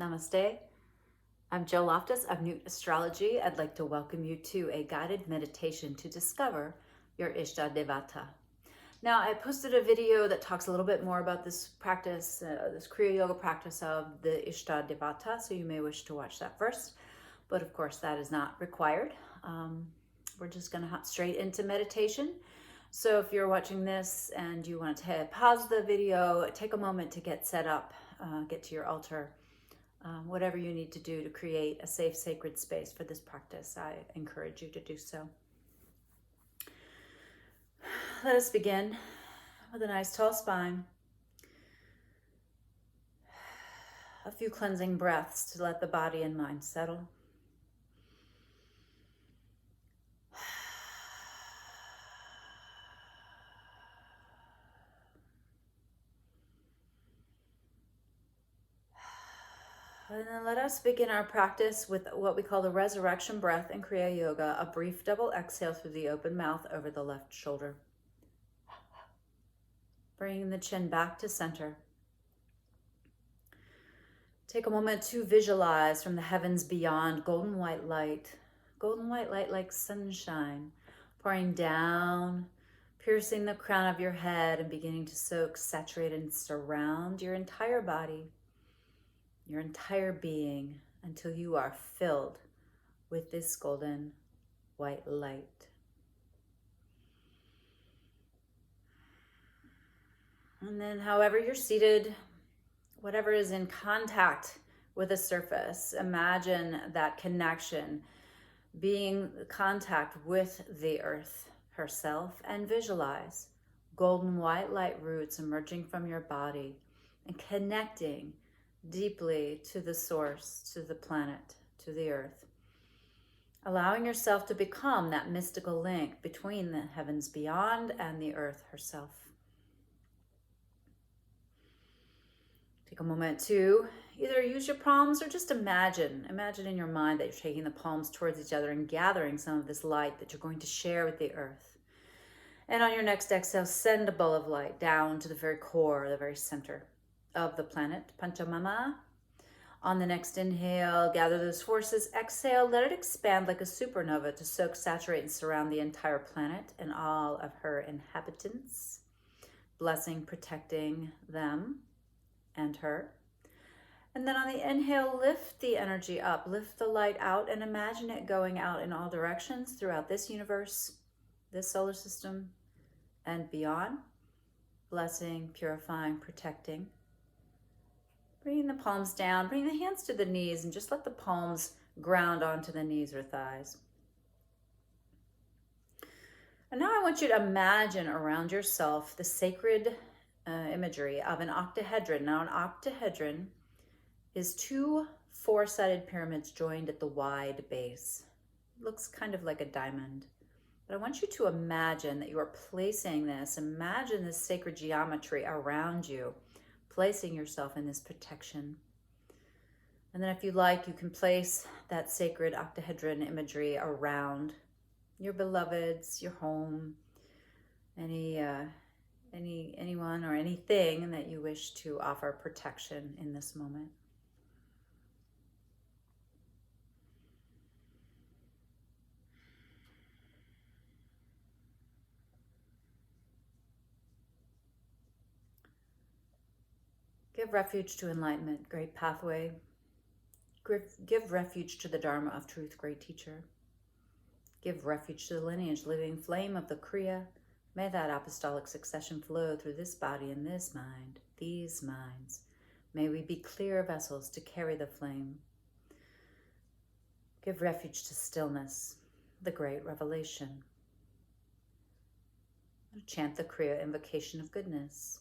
Namaste. I'm Jill Loftis of Nuit Astrology. I'd like to welcome you to a guided meditation to discover your Ishta Devata. Now, I posted a video that talks a little bit more about this practice, this Kriya Yoga practice of the Ishta Devata, so you may wish to watch that first. But of course, that is not required. We're just going to hop straight into meditation. So if you're watching this and you want to pause the video, take a moment to get set up, get to your altar, whatever you need to do to create a safe, sacred space for this practice, I encourage you to do so. Let us begin with a nice tall spine. A few cleansing breaths to let the body and mind settle. And then let us begin our practice with what we call the resurrection breath in Kriya Yoga, a brief double exhale through the open mouth over the left shoulder. Bringing the chin back to center. Take a moment to visualize from the heavens beyond golden white light like sunshine, pouring down, piercing the crown of your head and beginning to soak, saturate, and surround your entire body, your entire being, until you are filled with this golden white light. And then however you're seated, whatever is in contact with the surface, imagine that connection, being contact with the earth herself, and visualize golden white light roots emerging from your body and connecting deeply to the source, to the planet, to the earth. Allowing yourself to become that mystical link between the heavens beyond and the earth herself. Take a moment to either use your palms or just imagine in your mind that you're taking the palms towards each other and gathering some of this light that you're going to share with the earth. And on your next exhale, send a ball of light down to the very core, the very center of the planet, Panchamama. On the next inhale, gather those forces. Exhale, let it expand like a supernova to soak, saturate, and surround the entire planet and all of her inhabitants, blessing, protecting them and her. And then on the inhale, lift the energy up, lift the light out, and imagine it going out in all directions throughout this universe, this solar system, and beyond, blessing, purifying, protecting. Bringing the palms down, bring the hands to the knees, and just let the palms ground onto the knees or thighs. And now I want you to imagine around yourself the sacred imagery of an octahedron. Now, an octahedron is two four-sided pyramids joined at the wide base. It looks kind of like a diamond. But I want you to imagine that you are placing this, imagine this sacred geometry around you, placing yourself in this protection. And then if you like, you can place that sacred octahedron imagery around your beloveds, your home, anyone or anything that you wish to offer protection in this moment. Give refuge to enlightenment, great pathway. Give refuge to the Dharma of truth, great teacher. Give refuge to the lineage, living flame of the Kriya. May that apostolic succession flow through this body and this mind, these minds. May we be clear vessels to carry the flame. Give refuge to stillness, the great revelation. Chant the Kriya invocation of goodness.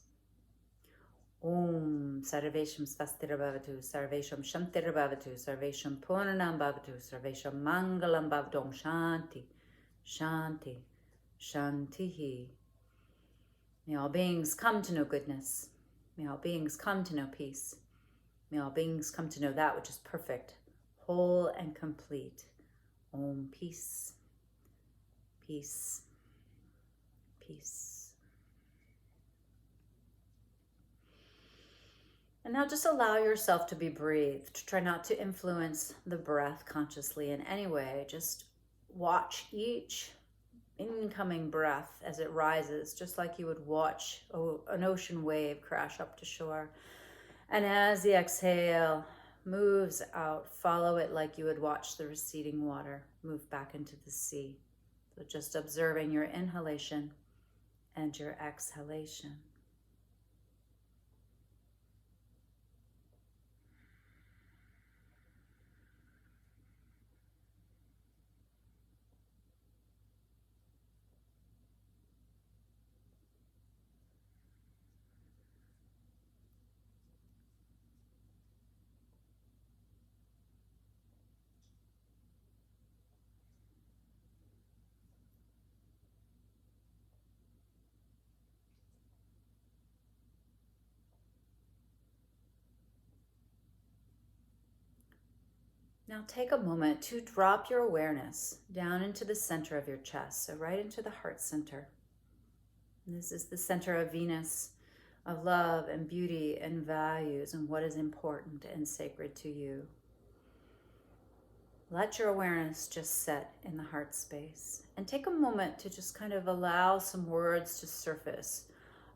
Om Sarvesham Svastira Bhavatu, Sarvesham Shantira Bhavatu, Sarvesham Purnam Bhavatu, Sarvesham Mangalam Bhavatu, Shanti, Shanti, Shantihi. May all beings come to know goodness. May all beings come to know peace. May all beings come to know that which is perfect, whole, and complete. Om Peace, Peace, Peace. And now just allow yourself to be breathed. Try not to influence the breath consciously in any way. Just watch each incoming breath as it rises, just like you would watch an ocean wave crash up to shore. And as the exhale moves out, follow it like you would watch the receding water move back into the sea. So just observing your inhalation and your exhalation. Now take a moment to drop your awareness down into the center of your chest, so right into the heart center. And this is the center of Venus, of love and beauty and values and what is important and sacred to you. Let your awareness just set in the heart space and take a moment to just kind of allow some words to surface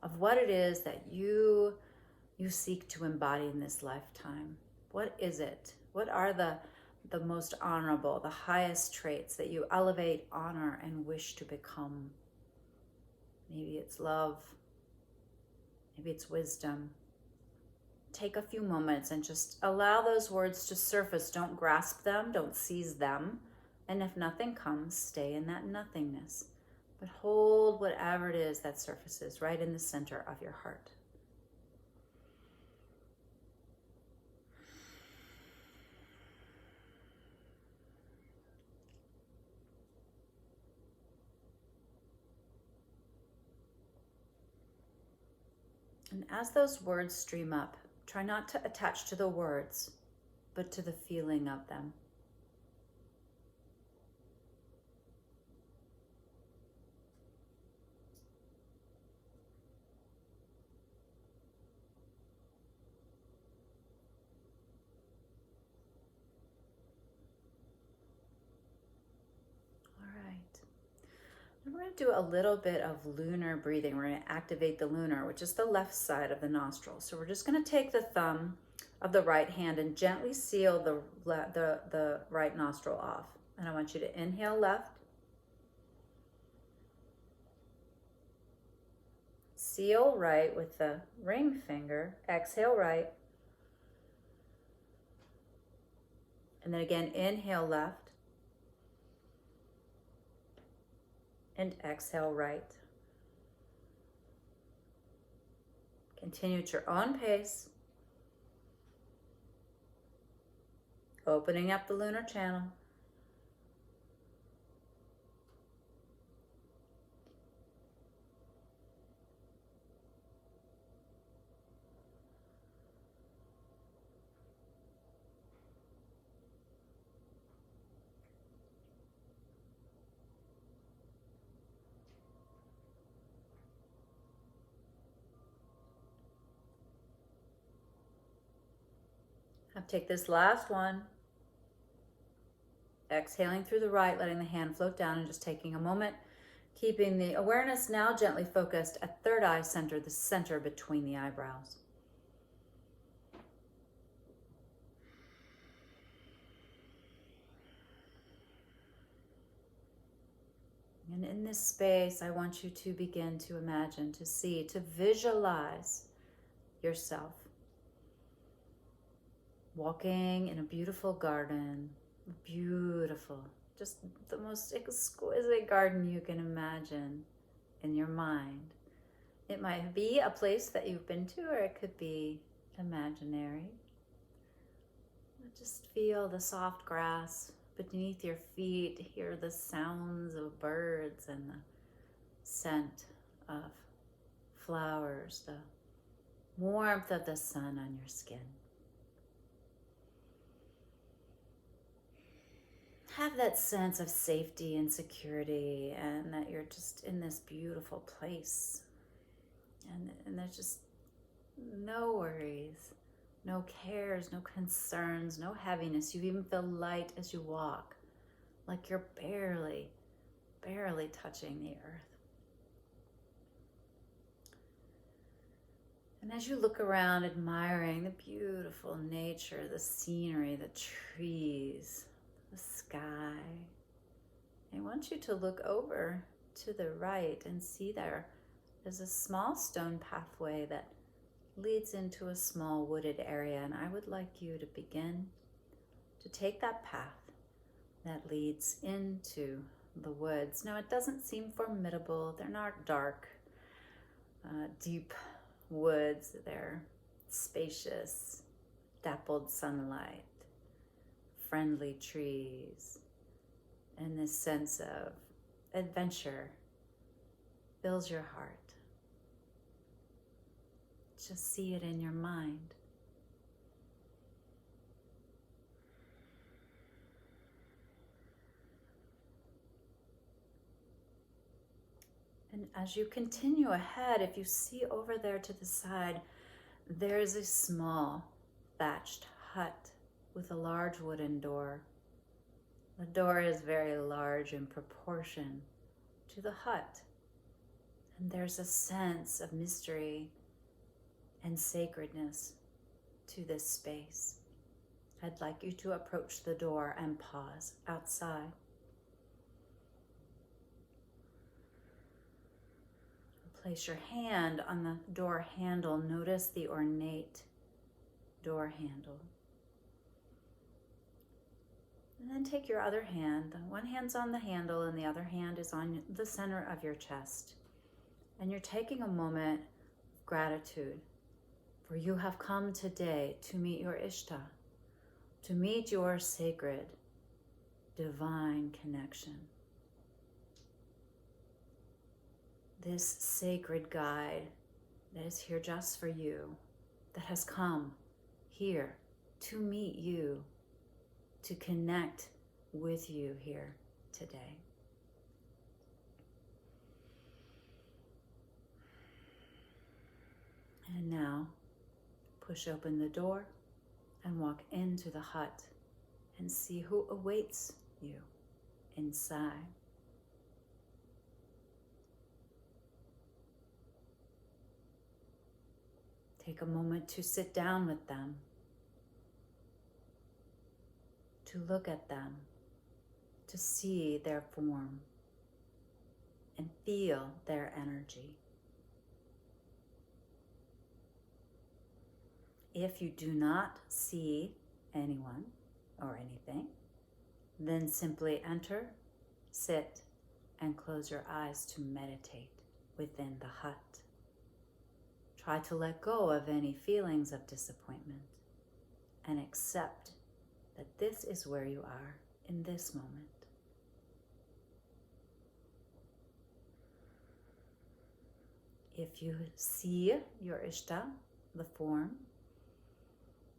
of what it is that you seek to embody in this lifetime. What is it? What are the most honorable, the highest traits that you elevate, honor, and wish to become? Maybe it's love. Maybe it's wisdom. Take a few moments and just allow those words to surface. Don't grasp them, don't seize them. And if nothing comes, stay in that nothingness. But hold whatever it is that surfaces right in the center of your heart. And as those words stream up, try not to attach to the words, but to the feeling of them. All right. And we're going to do a little bit of lunar breathing. We're going to activate the lunar, which is the left side of the nostril. So we're just going to take the thumb of the right hand and gently seal the right nostril off. And I want you to inhale left, seal right with the ring finger, exhale right, and then again inhale left, and exhale right. Continue at your own pace, opening up the lunar channel. I'll take this last one. Exhaling through the right, letting the hand float down and just taking a moment, keeping the awareness now gently focused at third eye center, the center between the eyebrows. And in this space, I want you to begin to imagine, to see, to visualize yourself walking in a beautiful garden, beautiful, just the most exquisite garden you can imagine in your mind. It might be a place that you've been to, or it could be imaginary. Just feel the soft grass beneath your feet, hear the sounds of birds and the scent of flowers, the warmth of the sun on your skin. Have that sense of safety and security, and that you're just in this beautiful place. And there's just no worries, No cares, no concerns, no heaviness. You even feel light as you walk, like you're barely touching the earth. And as you look around, admiring the beautiful nature, the scenery, the trees, the sky, I want you to look over to the right and see there's a small stone pathway that leads into a small wooded area. And I would like you to begin to take that path that leads into the woods. Now, it doesn't seem formidable. They're not dark, deep woods. They're spacious, dappled sunlight, friendly trees, and this sense of adventure fills your heart. Just see it in your mind. And as you continue ahead, if you see over there to the side, there's a small thatched hut with a large wooden door. The door is very large in proportion to the hut. And there's a sense of mystery and sacredness to this space. I'd like you to approach the door and pause outside. Place your hand on the door handle. Notice the ornate door handle. And then take your other hand. One hand's on the handle and the other hand is on the center of your chest. And you're taking a moment of gratitude, for you have come today to meet your Ishta, to meet your sacred, divine connection. This sacred guide that is here just for you, that has come here to meet you, to connect with you here today. And now, push open the door and walk into the hut and see who awaits you inside. Take a moment to sit down with them, to look at them, to see their form and feel their energy. If you do not see anyone or anything, then simply enter, sit, and close your eyes to meditate within the hut. Try to let go of any feelings of disappointment and accept that this is where you are in this moment. If you see your Ishta, the form,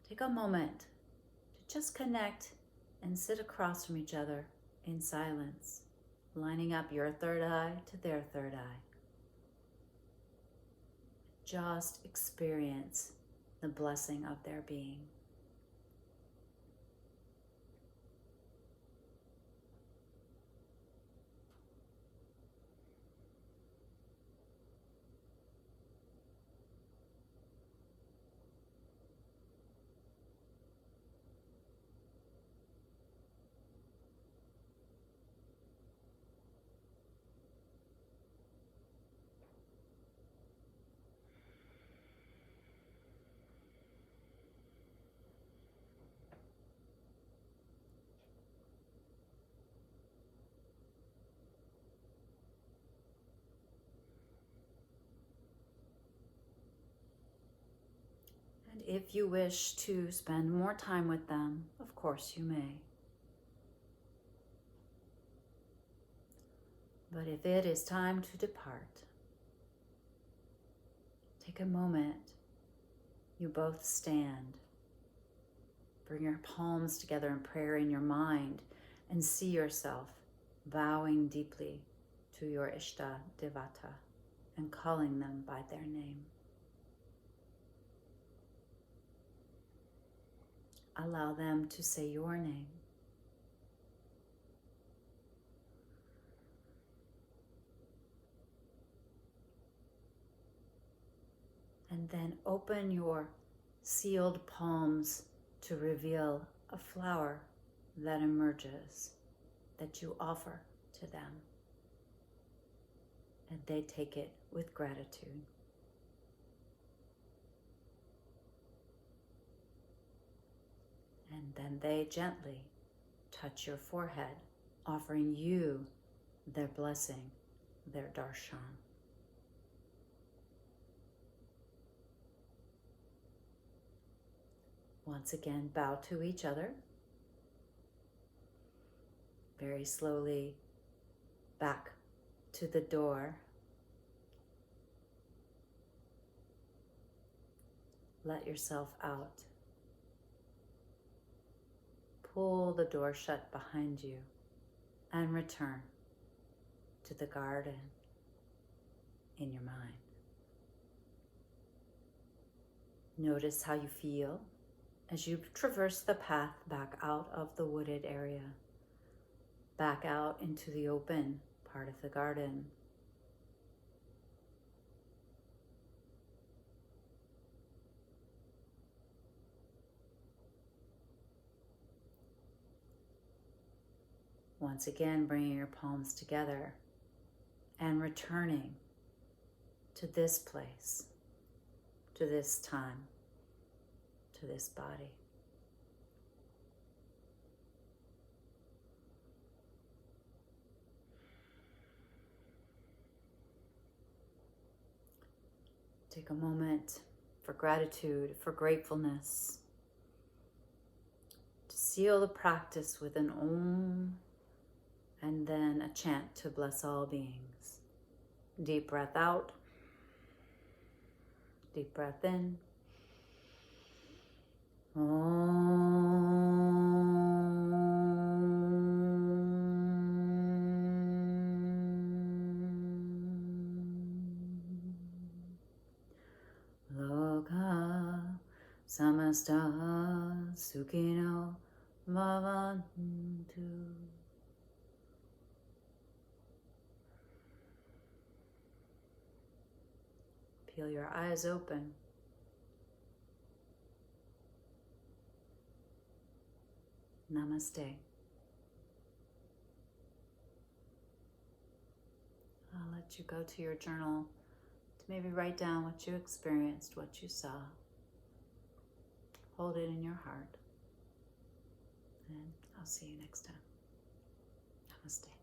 take a moment to just connect and sit across from each other in silence, lining up your third eye to their third eye. Just experience the blessing of their being. And if you wish to spend more time with them, of course you may. But if it is time to depart, take a moment. You both stand. Bring your palms together in prayer in your mind and see yourself bowing deeply to your Ishta Devata and calling them by their name. allow them to say your name. And then open your sealed palms to reveal a flower that emerges, that you offer to them. And they take it with gratitude. And then they gently touch your forehead, offering you their blessing, their darshan. Once again, bow to each other. Very slowly back to the door. Let yourself out. Pull the door shut behind you and return to the garden in your mind. Notice how you feel as you traverse the path back out of the wooded area, back out into the open part of the garden. Once again, bringing your palms together and returning to this place, to this time, to this body. Take a moment for gratitude, for gratefulness, to seal the practice with an Om and then a chant to bless all beings. Deep breath out, deep breath in. Loka samasta sukhino bhavantu. Peel your eyes open. Namaste. I'll let you go to your journal to maybe write down what you experienced, what you saw. Hold it in your heart. And I'll see you next time. Namaste.